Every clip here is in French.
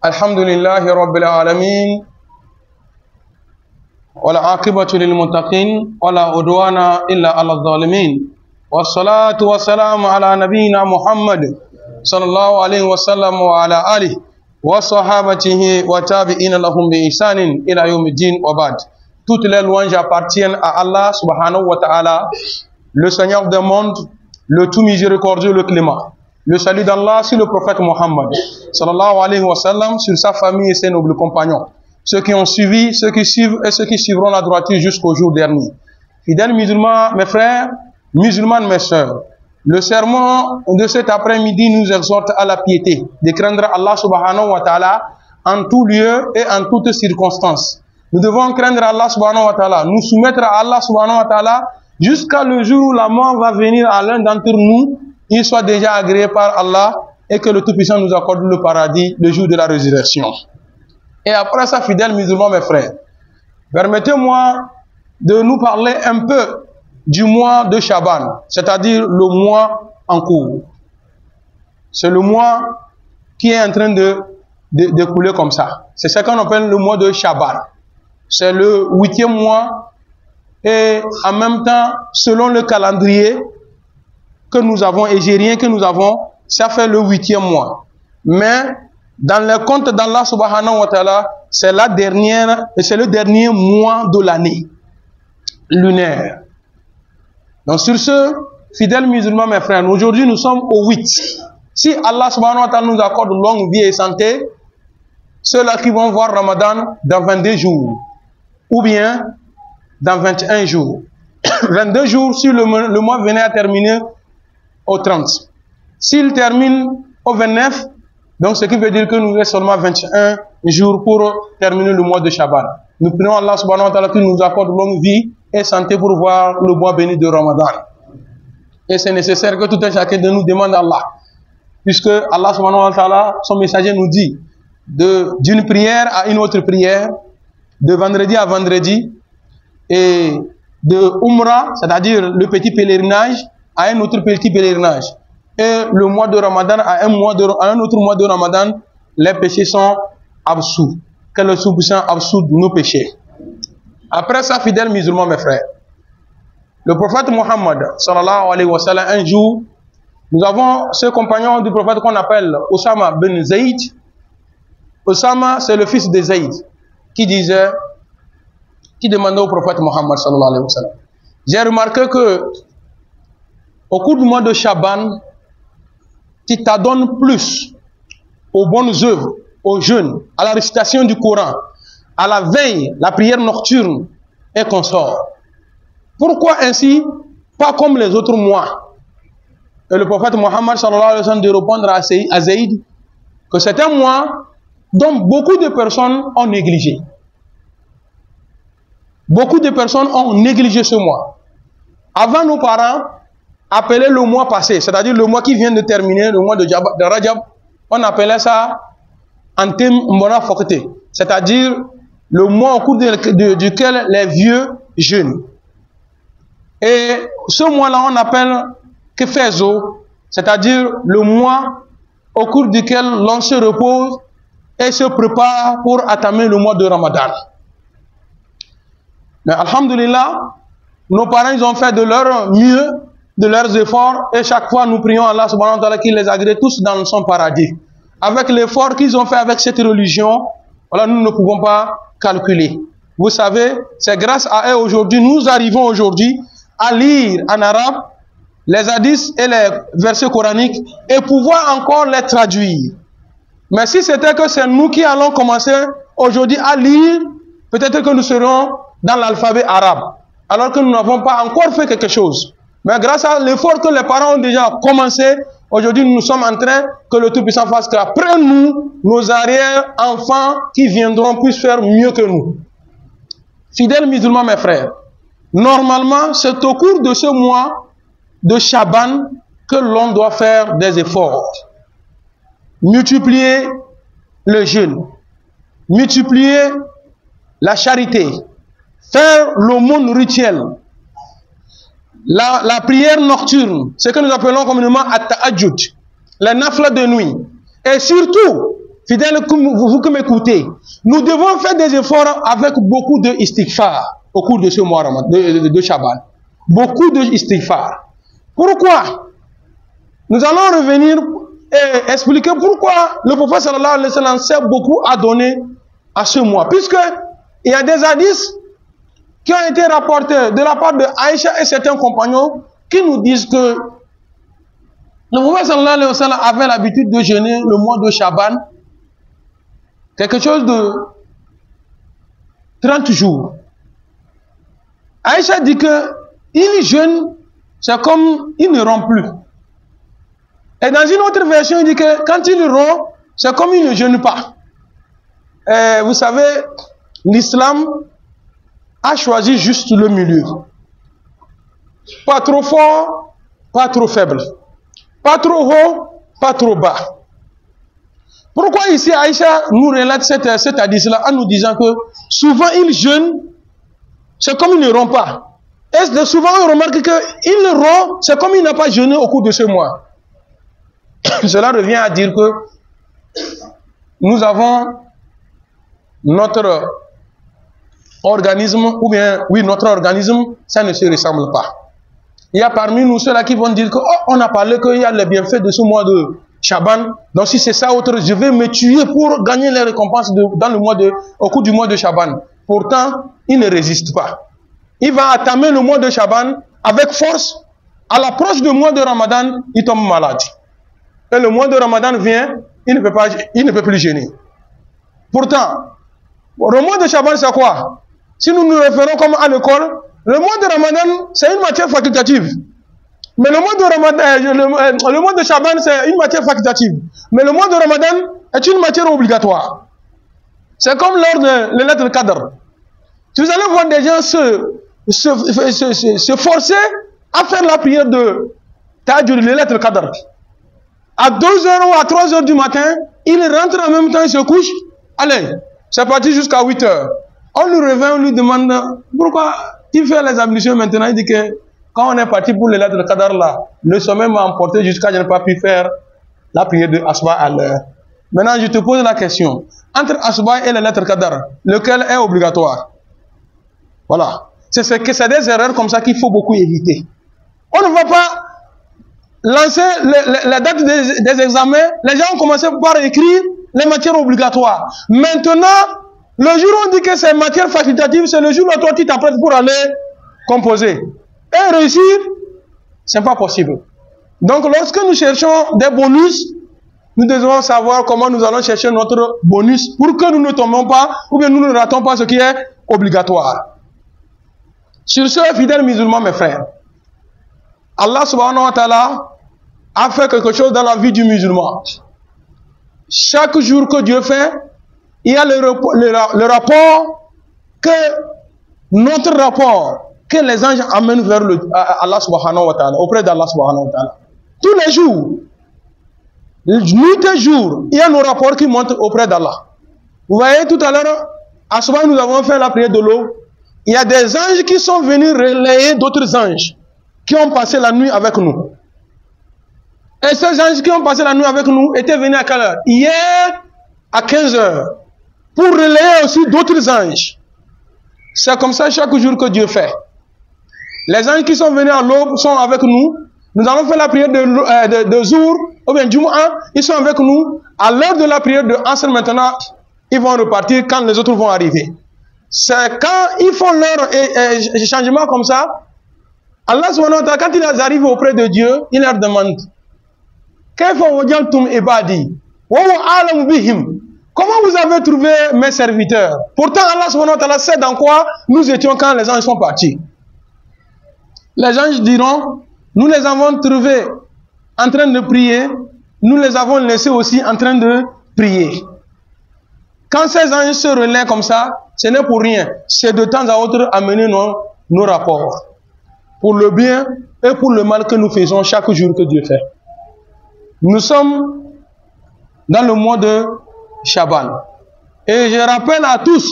الحمد لله رب العالمين والعاقبة للمتقين ولا عدوان إلا على الظالمين والصلاة والسلام على نبينا محمد صلى الله عليه وسلم وعلى آله وصحابته وتابعين لهم بإحسان إلى يوم الدين وبعد. Toutes les louanges appartiennent à Allah subhanahu wa ta'ala, le Seigneur des mondes, le tout miséricordieux, le clément. Le salut d'Allah sur le prophète Mohammed sallallahu alayhi wa sallam, sur sa famille et ses nobles compagnons, ceux qui ont suivi, ceux qui suivent et ceux qui suivront la droiture jusqu'au jour dernier. Fidèles musulmans, mes frères, musulmanes, mes sœurs, le sermon de cet après-midi nous exhorte à la piété, de craindre Allah subhanahu wa ta'ala en tout lieu et en toutes circonstances. Nous devons craindre Allah subhanahu wa ta'ala, nous soumettre à Allah subhanahu wa ta'ala jusqu'à le jour où la mort va venir à l'un d'entre nous, il soit déjà agréé par Allah et que le Tout-Puissant nous accorde le paradis le jour de la résurrection. Et après ça, fidèles musulmans, mes frères, permettez-moi de nous parler un peu du mois de Chaban, c'est-à-dire le mois en cours. C'est le mois qui est en train de couler comme ça. C'est ce qu'on appelle le mois de Chaban. C'est le 8e mois et en même temps, selon le calendrier que nous avons, égérien que nous avons, ça fait le 8e mois. Mais dans le compte d'Allah subhanahu wa ta'ala, c'est la dernière, et c'est le dernier mois de l'année lunaire. Donc sur ce, fidèles musulmans, mes frères, aujourd'hui nous sommes au 8. Si Allah subhanahu wa ta'ala nous accorde longue vie et santé, ceux-là qui vont voir Ramadan dans 22 jours, ou bien dans 21 jours. 22 jours si le mois venait à terminer au 30. S'il termine au 29, donc ce qui veut dire que nous restons seulement 21 jours pour terminer le mois de Chaban. Nous prions Allah subhanahu wa ta'ala qui nous accorde longue vie et santé pour voir le mois béni de Ramadan. Et c'est nécessaire que tout un chacun de nous demande à Allah. Puisque Allah subhanahu wa ta'ala, son messager nous dit, d'une prière à une autre prière, de vendredi à vendredi, et de Umrah, c'est-à-dire le petit pèlerinage, à un autre petit pèlerinage. Et le mois de Ramadan, à un autre mois de Ramadan, les péchés sont absous. Que le Tout-Puissant absout nos péchés. Après ça, fidèles musulmans, mes frères, le prophète Mohammed, sallallahu alayhi wa sallam, un jour, nous avons ce compagnon du prophète qu'on appelle Osama ben Zayd. Osama, c'est le fils de Zayd, qui demandait au prophète Mohammed, sallallahu alayhi wa sallam. J'ai remarqué que au cours du mois de Chaban, tu t'adonnes plus aux bonnes œuvres, aux jeûnes, à la récitation du Coran, à la veille, la prière nocturne et consorts. Pourquoi ainsi, pas comme les autres mois? Et le prophète Mohammed sallallahu alayhi wa sallam de répondre à Zayd que c'est un mois dont beaucoup de personnes ont négligé. Beaucoup de personnes ont négligé ce mois. Avant, nos parents appelaient le mois passé, c'est-à-dire le mois qui vient de terminer, le mois de Rajab, on appelait ça Antem Mbona Fokte, c'est-à-dire le mois au cours duquel les vieux jeûnent. Et ce mois-là, on appelle Kefezo, c'est-à-dire le mois au cours duquel l'on se repose et se prépare pour attamer le mois de Ramadan. Mais alhamdulillah, nos parents ils ont fait de leur mieux, de leurs efforts, et chaque fois nous prions Allah subhanahu wa ta'ala qu'il les agrée tous dans son paradis. Avec l'effort qu'ils ont fait avec cette religion, voilà, nous ne pouvons pas calculer. Vous savez, c'est grâce à eux aujourd'hui, nous arrivons aujourd'hui à lire en arabe les hadiths et les versets coraniques et pouvoir encore les traduire. Mais si c'était que c'est nous qui allons commencer aujourd'hui à lire, peut-être que nous serons dans l'alphabet arabe, alors que nous n'avons pas encore fait quelque chose. Mais grâce à l'effort que les parents ont déjà commencé, aujourd'hui nous sommes en train que le Tout-Puissant fasse qu'après nous, nos arrière-enfants qui viendront puissent faire mieux que nous. Fidèles musulmans, mes frères, normalement, c'est au cours de ce mois de Chaban que l'on doit faire des efforts. Multiplier le jeûne, multiplier la charité, faire l'aumône rituel, la prière nocturne, ce que nous appelons communément at-tahajjud, les nafla de nuit. Et surtout, fidèles, vous qui m'écoutez, nous devons faire des efforts avec beaucoup de istighfar au cours de ce mois de Shaban. Beaucoup de istighfar. Pourquoi? Nous allons revenir et expliquer pourquoi le prophète sallallahu alayhi wa sallam s'est beaucoup à donner à ce mois. Puisque il y a des hadiths qui ont été rapportés de la part de Aïcha et certains compagnons qui nous disent que le prophète sallallahu alayhi wa sallam avait l'habitude de jeûner le mois de Shaban, quelque chose de 30 jours. Aïcha dit que il jeûne, c'est comme il ne rompt plus. Et dans une autre version, il dit que quand il rompt, c'est comme il ne jeûne pas. Et vous savez, l'islam a choisi juste le milieu. Pas trop fort, pas trop faible. Pas trop haut, pas trop bas. Pourquoi ici Aïcha nous relate cet hadith-là en nous disant que souvent il jeûne, c'est comme il ne rompt pas. Et souvent on remarque qu'il rompt, c'est comme il n'a pas jeûné au cours de ce mois. Cela revient à dire que nous avons notre organisme, ou bien, oui, notre organisme, ça ne se ressemble pas. Il y a parmi nous ceux-là qui vont dire que, oh, on a parlé qu'il y a les bienfaits de ce mois de Shaban, donc si c'est ça autre, je vais me tuer pour gagner les récompenses au cours du mois de Shaban. Pourtant, il ne résiste pas. Il va entamer le mois de Shaban avec force. À l'approche du mois de Ramadan, il tombe malade. Et le mois de Ramadan vient, il ne peut plus jeûner. Pourtant, le mois de Shaban, c'est quoi? Si nous nous référons comme à l'école, le mois de Ramadan, c'est une matière facultative. Mais le mois de Ramadan, le mois de Shaban, c'est une matière facultative. Mais le mois de Ramadan est une matière obligatoire. C'est comme lors de l'Laylat al-Qadr. Vous allez voir des gens se forcer à faire la prière de Tahajjud, Laylat al-Qadr. À 2h ou à 3h du matin, il rentre en même temps, il se couche. Allez, c'est parti jusqu'à 8h. On lui revient, on lui demande pourquoi il fait les ablutions maintenant. Il dit que quand on est parti pour le Laylat al-Qadr là, le sommeil m'a emporté jusqu'à ce que je n'ai pas pu faire la prière de Asba à l'heure. Maintenant, je te pose la question. Entre Asba et le Laylat al-Qadr, lequel est obligatoire? Voilà. C'est des erreurs comme ça qu'il faut beaucoup éviter. On ne va pas lancer la date des examens. Les gens ont commencé par écrire les matières obligatoires. Maintenant, le jour où on dit que c'est matière facultative, c'est le jour où toi tu t'apprêtes pour aller composer. Et réussir, c'est pas possible. Donc lorsque nous cherchons des bonus, nous devons savoir comment nous allons chercher notre bonus pour que nous ne tombons pas ou bien nous ne ratons pas ce qui est obligatoire. Sur ce, fidèles musulmans, mes frères, Allah subhanahu wa ta'ala a fait quelque chose dans la vie du musulman. Chaque jour que Dieu fait, il y a le rapport notre rapport que les anges amènent vers Allah subhanahu wa ta'ala, auprès d'Allah subhanahu wa ta'ala. Tous les jours, nuit et jour, il y a nos rapports qui montent auprès d'Allah. Vous voyez, tout à l'heure, à ce moment nous avons fait la prière de l'eau. Il y a des anges qui sont venus relayer d'autres anges qui ont passé la nuit avec nous. Et ces anges qui ont passé la nuit avec nous étaient venus à quelle heure? Hier, à 15h, pour relayer aussi d'autres anges. C'est comme ça chaque jour que Dieu fait. Les anges qui sont venus à l'aube sont avec nous. Nous allons faire la prière de Zour, ou bien Jumu'ah, ils sont avec nous. À l'heure de la prière de Asr maintenant, ils vont repartir quand les autres vont arriver. C'est quand ils font leur changement comme ça, Allah subhanahu wa ta'ala, quand ils arrivent auprès de Dieu, il leur demande comment vous avez trouvé mes serviteurs? Pourtant Allah subhanahu wa ta'ala sait dans quoi nous étions quand les anges sont partis. Les anges diront, nous les avons trouvés en train de prier, nous les avons laissés aussi en train de prier. Quand ces anges se relaient comme ça, ce n'est pour rien. C'est de temps à autre amener nos rapports. Pour le bien et pour le mal que nous faisons chaque jour que Dieu fait. Nous sommes dans le mois de Shaban. Et je rappelle à tous,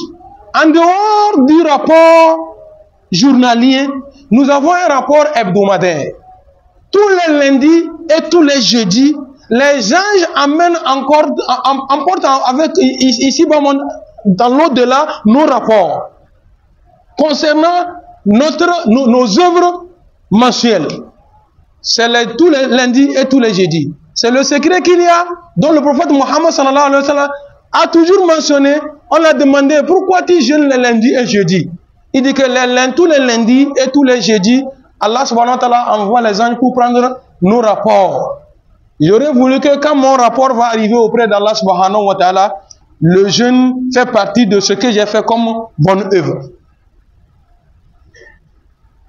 en dehors du rapport journalier, nous avons un rapport hebdomadaire. Tous les lundis et tous les jeudis, les anges amènent encore, emportent avec ici dans l'au-delà nos rapports concernant nos œuvres mensuelles. C'est tous les lundis et tous les jeudis. C'est le secret qu'il y a, dont le prophète Mohammed sallallahu alayhi wa sallam a toujours mentionné. On l'a demandé pourquoi tu jeûnes les lundis et jeudis. Il dit que tous les lundis et tous les jeudis, Allah subhanahu wa ta'ala envoie les anges pour prendre nos rapports. J'aurais voulu que quand mon rapport va arriver auprès d'Allah subhanahu wa ta'ala, le jeûne fait partie de ce que j'ai fait comme bonne œuvre.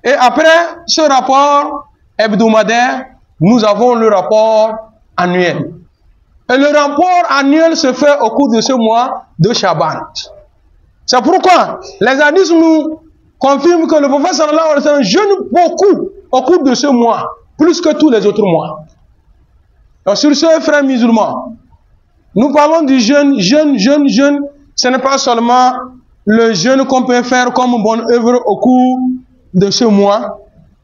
Et après ce rapport hebdomadaire, nous avons le rapport annuel. Et le rapport annuel se fait au cours de ce mois de Shaban. C'est pourquoi les hadiths nous confirment que le prophète sallallahu alayhi wa sallam jeûne beaucoup au cours de ce mois, plus que tous les autres mois. Donc sur ce, frères musulmans, nous parlons du jeûne. Ce n'est pas seulement le jeûne qu'on peut faire comme bonne œuvre au cours de ce mois.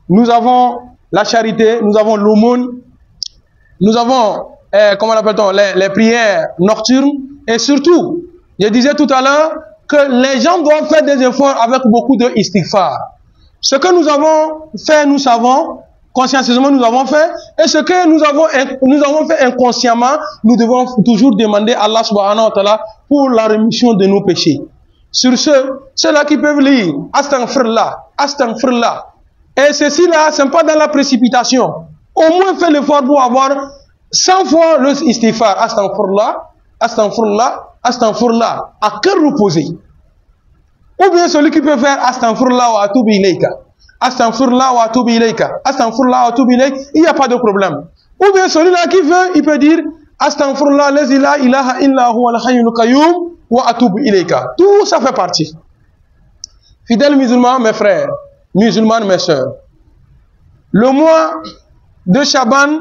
Nous avons la charité, nous avons l'aumône, nous avons, comment appelle-t-on, les prières nocturnes, et surtout, je disais tout à l'heure, que les gens doivent faire des efforts avec beaucoup de istighfar. Ce que nous avons fait, nous savons, consciencieusement nous avons fait, et ce que nous avons fait inconsciemment, nous devons toujours demander à Allah subhanahu wa ta'ala pour la rémission de nos péchés. Sur ceux-là qui peuvent lire, astaghfirullah, astaghfirullah. Et ceci-là, ce n'est pas dans la précipitation. Au moins fais l'effort pour avoir 100 fois le istighfar, astaghfirullah, astaghfirullah, astaghfirullah, à cœur reposé. Ou bien celui qui peut faire astaghfirullah wa atubu ilayka, astaghfirullah wa atubu ilayka, astaghfirullah wa atubu ilayka, il n'y a pas de problème. Ou bien celui-là qui veut, il peut dire astaghfirullah lazi la ilaha illa huwa al-hayyul qayyum wa atubu ilayka. Tout ça fait partie. Fidèles musulmans, mes frères, musulmanes, mes sœurs, le mois de Shaban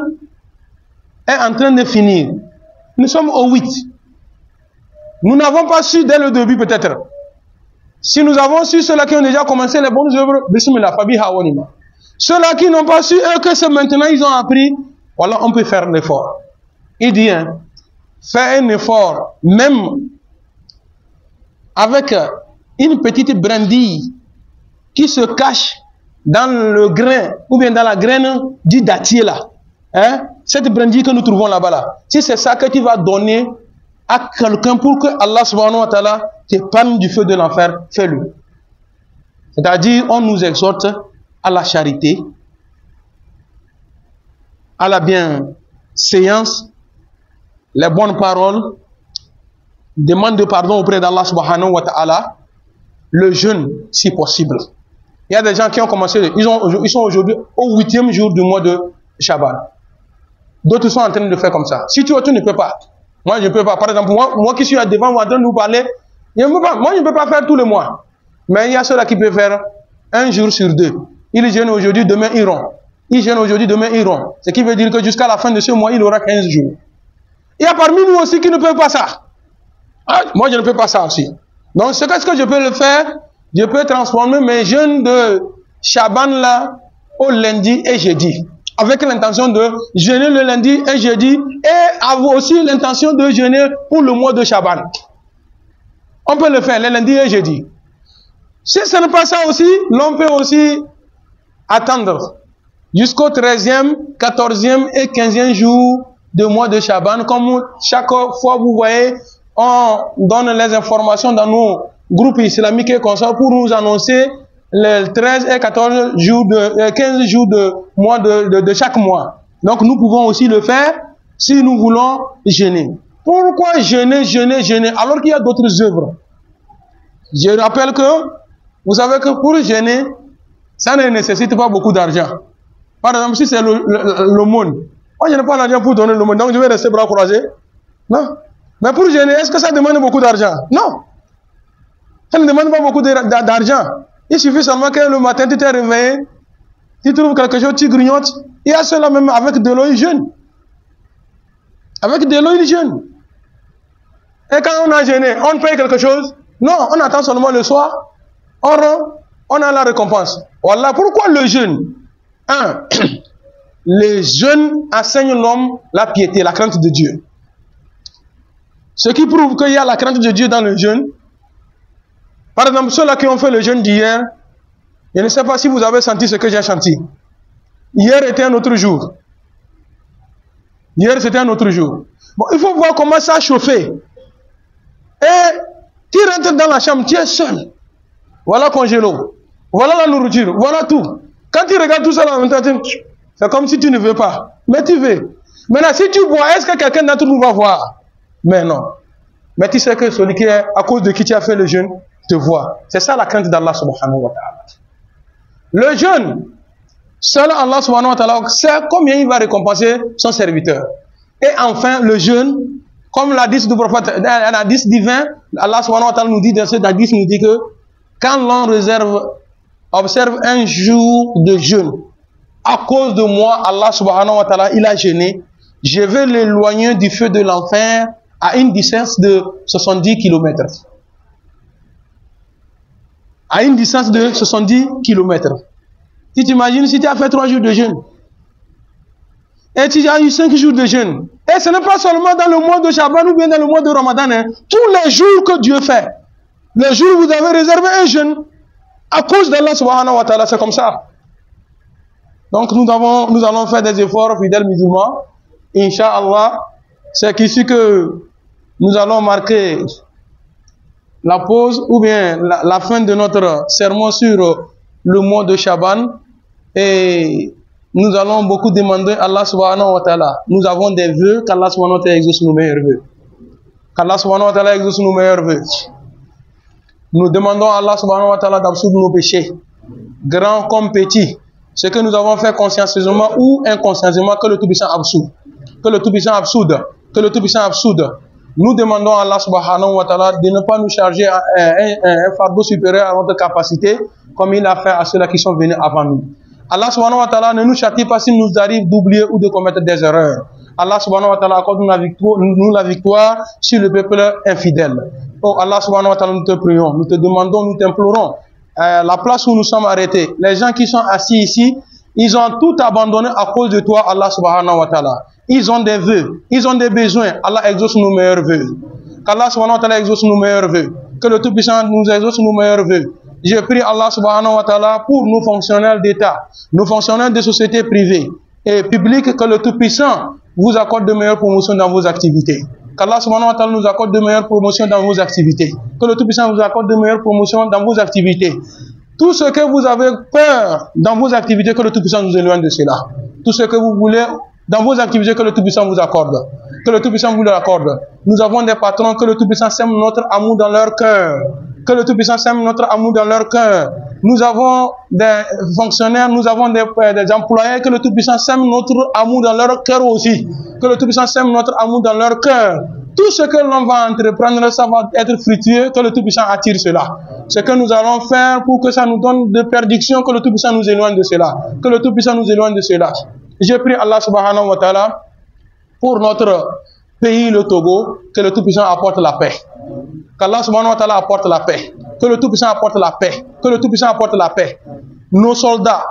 est en train de finir. Nous sommes au 8. Nous n'avons pas su dès le début peut-être. Si nous avons su ceux-là qui ont déjà commencé les bonnes œuvres, bismillah, fabi hawanima. Ceux-là qui n'ont pas su, eux, que c'est maintenant ils ont appris, voilà, on peut faire l'effort. Il dit, hein, fais un effort, même avec une petite brindille qui se cache dans le grain, ou bien dans la graine du dattier là. Hein? Cette brindille que nous trouvons là-bas là. Si c'est ça que tu vas donner à quelqu'un pour que Allah subhanahu wa ta'ala t'épargne du feu de l'enfer, fais-le. C'est-à-dire, on nous exhorte à la charité, à la bienséance, les bonnes paroles, demande de pardon auprès d'Allah subhanahu wa ta'ala, le jeûne si possible. Il y a des gens qui ont commencé, ils sont aujourd'hui au 8e jour du mois de Shaban. D'autres sont en train de faire comme ça. Si tu ne peux pas. Moi, je ne peux pas. Par exemple, moi qui suis devant vous en train de vous parler, moi, je ne peux pas faire tout le mois. Mais il y a ceux-là qui peuvent faire un jour sur 2. Ils jeûnent aujourd'hui, demain ils iront. Ils jeûnent aujourd'hui, demain ils iront. Ce qui veut dire que jusqu'à la fin de ce mois, il aura 15 jours. Il y a parmi nous aussi qui ne peuvent pas ça. Ah, moi, je ne peux pas ça aussi. Donc, ce que je peux le faire, je peux transformer mes jeûnes de Shaban là au lundi et jeudi. Avec l'intention de jeûner le lundi et jeudi et avoir aussi l'intention de jeûner pour le mois de Shaban. On peut le faire le lundi et jeudi. Si ce n'est pas ça aussi, l'on peut aussi attendre jusqu'au 13e, 14e et 15e jour du mois de Shaban. Comme chaque fois, vous voyez, on donne les informations dans nos groupes islamiques et consorts pour nous annoncer les 13 et 14 jours 15 jours de mois de chaque mois. Donc nous pouvons aussi le faire si nous voulons jeûner. Pourquoi jeûner alors qu'il y a d'autres œuvres? Je rappelle que vous savez que pour jeûner, ça ne nécessite pas beaucoup d'argent. Par exemple, si c'est l'aumône, moi je n'ai pas l'argent pour donner l'aumône, donc je vais rester bras croisés. Non. Mais pour jeûner, est-ce que ça demande beaucoup d'argent? Non. Ça ne demande pas beaucoup d'argent. Il suffit seulement que le matin, tu t'es réveillé, tu trouves quelque chose, tu grignotes. Il y a cela même avec de l'eau, ils jeûnent. Avec de l'eau, ils jeûnent. Et quand on a jeûné, on paye quelque chose? Non, on attend seulement le soir. On a la récompense. Voilà. Pourquoi le jeûne? les jeûnes enseignent l'homme la piété, la crainte de Dieu. Ce qui prouve qu'il y a la crainte de Dieu dans le jeûne. Par exemple, ceux-là qui ont fait le jeûne d'hier, je ne sais pas si vous avez senti ce que j'ai senti. Hier était un autre jour. Hier, c'était un autre jour. Bon, il faut voir comment ça a chauffé. Et tu rentres dans la chambre, tu es seul. Voilà congélo. Voilà la nourriture. Voilà tout. Quand tu regardes tout ça en même temps, c'est comme si tu ne veux pas. Mais tu veux. Maintenant, si tu bois, est-ce que quelqu'un d'entre nous va voir? Mais non. Mais tu sais que celui qui est, à cause de qui tu as fait le jeûne, te voit. C'est ça la crainte d'Allah subhanahu wa ta'ala. Le jeûne, seul Allah subhanahu wa ta'ala sait combien il va récompenser son serviteur. Et enfin, le jeûne, comme l'hadith du prophète, un hadith divin, Allah subhanahu wa ta'ala nous dit dans ce hadith, nous dit que quand l'on observe un jour de jeûne, à cause de moi, Allah subhanahu wa ta'ala, il a jeûné, je vais l'éloigner du feu de l'enfer à une distance de 70 km. À une distance de 70 km. Tu t'imagines si tu as fait 3 jours de jeûne et tu as eu 5 jours de jeûne. Et ce n'est pas seulement dans le mois de Shaban ou bien dans le mois de Ramadan. Hein. Tous les jours que Dieu fait. Les jours où vous avez réservé un jeûne à cause d'Allah subhanahu wa ta'ala, c'est comme ça. Donc nous allons faire des efforts, fidèles musulmans. Inch'Allah, c'est ici que nous allons marquer la pause ou bien la fin de notre sermon sur le mois de Shaban. Et nous allons beaucoup demander à Allah subhanahu wa ta'ala. Nous avons des vœux qu'Allah subhanahu wa ta'ala exauce nos meilleurs vœux. Qu'Allah subhanahu wa ta'ala exauce nos meilleurs vœux. Nous demandons à Allah subhanahu wa ta'ala d'absoudre nos péchés, grands comme petits. Ce que nous avons fait consciencieusement ou inconsciencement, que le Tout-Puissant absoude. Que le Tout-Puissant absoude. Que le Tout-Puissant absoude. Nous demandons à Allah subhanahu wa ta'ala de ne pas nous charger un fardeau supérieur à notre capacité, comme il a fait à ceux-là qui sont venus avant nous. Allah subhanahu wa ta'ala ne nous châtie pas s'il nous arrive d'oublier ou de commettre des erreurs. Allah subhanahu wa ta'ala accorde nous la victoire sur le peuple infidèle. Oh Allah subhanahu wa ta'ala, nous te prions, nous te demandons, nous t'implorons. La place où nous sommes arrêtés, les gens qui sont assis ici, ils ont tout abandonné à cause de toi, Allah subhanahu wa ta'ala. Ils ont des vœux, ils ont des besoins. Allah exauce nos meilleurs vœux. Qu'Allah subhanahu wa ta'ala exauce nos meilleurs vœux. Que le Tout-Puissant nous exauce nos meilleurs vœux. Je prie Allah subhanahu wa ta'ala pour nos fonctionnaires d'État, nos fonctionnaires de sociétés privées et publiques, que le Tout-Puissant vous accorde de meilleures promotions dans vos activités. Qu'Allah subhanahu wa ta'ala nous accorde de meilleures promotions dans vos activités. Que le Tout-Puissant vous accorde de meilleures promotions dans vos activités. Tout ce que vous avez peur dans vos activités, que le Tout-Puissant nous éloigne de cela. Tout ce que vous voulez dans vos activités, que le Tout-Puissant vous accorde. Que le Tout-Puissant vous l'accorde. Nous avons des patrons, que le Tout-Puissant sème notre amour dans leur cœur. Que le Tout-Puissant sème notre amour dans leur cœur. Nous avons des fonctionnaires, nous avons des employés, que le Tout-Puissant sème notre amour dans leur cœur aussi. Que le Tout-Puissant sème notre amour dans leur cœur. Tout ce que l'on va entreprendre, ça va être fructueux, que le Tout-Puissant attire cela. Ce que nous allons faire pour que ça nous donne de perdiction, que le Tout-Puissant nous éloigne de cela. Que le Tout-Puissant nous éloigne de cela. Je prie Allah subhanahu wa ta'ala pour notre pays, le Togo, que le Tout-Puissant apporte la paix. Qu'Allah subhanahu wa ta'ala apporte la paix. Que le Tout-Puissant apporte la paix. Que le Tout-Puissant apporte la paix. Nos soldats,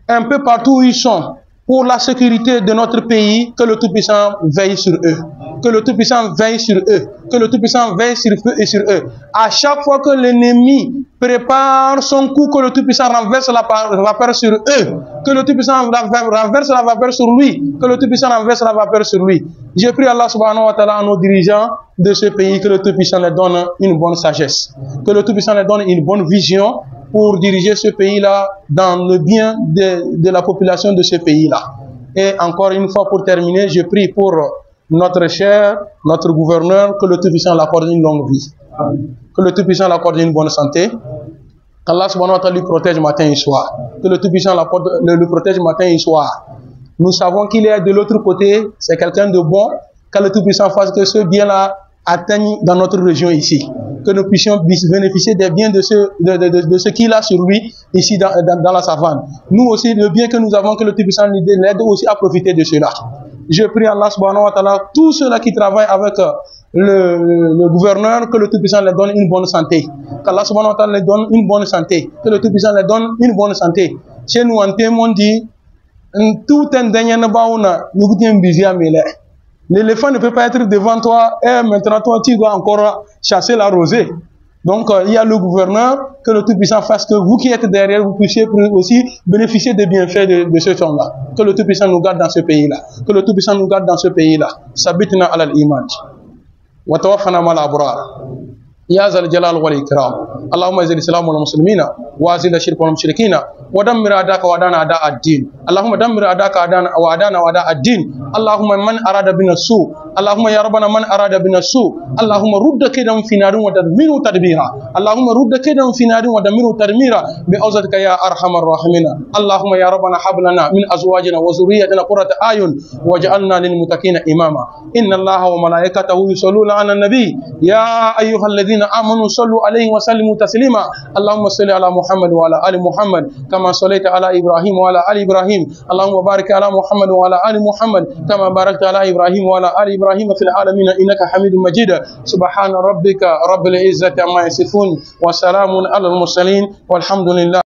un peu partout où ils sont, pour la sécurité de notre pays, que le Tout-Puissant veille sur eux. Que le Tout-Puissant veille sur eux. Que le Tout-Puissant veille sur eux et sur eux. À chaque fois que l'ennemi prépare son coup, que le Tout-Puissant renverse la vapeur sur eux. Que le Tout-Puissant renverse la vapeur sur lui. Que le Tout-Puissant renverse la vapeur sur lui. J'ai pris Allah subhanahu wa ta'ala à nos dirigeants de ce pays, que le Tout-Puissant leur donne une bonne sagesse. Que le Tout-Puissant leur donne une bonne vision pour diriger ce pays-là dans le bien de la population de ce pays-là. Et encore une fois, pour terminer, je prie pour notre cher, notre gouverneur, que le Tout-Puissant l'accorde une longue vie. Que le Tout-Puissant l'accorde une bonne santé. Qu'Allah subhanahu wa ta'ala lui protège matin et soir. Que le Tout-Puissant le protège matin et soir. Nous savons qu'il est de l'autre côté, c'est quelqu'un de bon. Que le Tout-Puissant fasse que ce bien-là atteigne dans notre région ici. Que nous puissions bénéficier des biens de ce qu'il a sur lui ici dans la savane. Nous aussi, le bien que nous avons, que le Tout-Puissant l'aide aussi à profiter de cela. Je prie Allah subhanahu wa ta'ala, tous ceux-là qui travaillent avec le gouverneur, que le Tout-Puissant leur donne une bonne santé. Qu'Allah subhanahu wa ta'ala leur donne une bonne santé. Que le Tout-Puissant leur donne une bonne santé. Chez nous, en témoin, on dit, tout un dernier baouna, nous sommes bizarres, mais l'éléphant ne peut pas être devant toi et maintenant toi tu dois encore chasser la rosée. Donc il y a le gouverneur, que le Tout-Puissant fasse que vous qui êtes derrière, vous puissiez aussi bénéficier des bienfaits de ce temps-là. Que le Tout-Puissant nous garde dans ce pays-là. Que le Tout-Puissant nous garde dans ce pays-là. Sabitna ala al-iman. Wa tawaffana ma'al abrar. يا ذا الجلال والإكرام اللهم اعز الإسلام والمسلمين وأذل الشرك والمشركين ودمر أعداءك وأعداءنا أعداء الدين اللهم دمر أعداءك وأعداءنا وأعداء الدين اللهم من أراد بنا السوء اللهم يا ربنا من أراد بنا السوء اللهم رد كيدهم في نار ودمره تدميرا اللهم رد كيدهم في نار ودمره تدميرا بعزتك يا أرحم الراحمين اللهم يا ربنا هب لنا من أزواجنا وذريتنا قرة أعين واجعلنا للمتقين إماما إن الله وملائكته يصلون على النبي يا أيها الذين آمنوا صلوا عليه وسلموا تسليما اللهم صل على محمد وعلى آل محمد كما صليت على إبراهيم وعلى آل إبراهيم اللهم بارك على محمد وعلى آل محمد كما باركت على إبراهيم وعلى آل إبراهيم في العالمين إنك حميد مجيد سبحان ربك رب العزة عما يصفون وسلام على المرسلين والحمد لله.